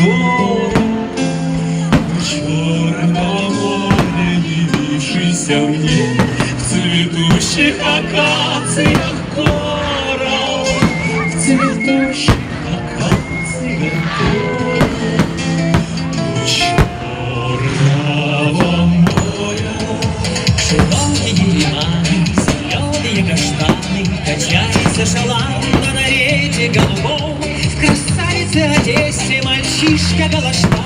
город. В черном море, явившийся мне, в цветущих акациях город, в цветущих акациях город. У черного моря широкие лиманы, зеленые каштаны, качается шалан на нарете голубом. В красавице Одессе мальчишка галаштан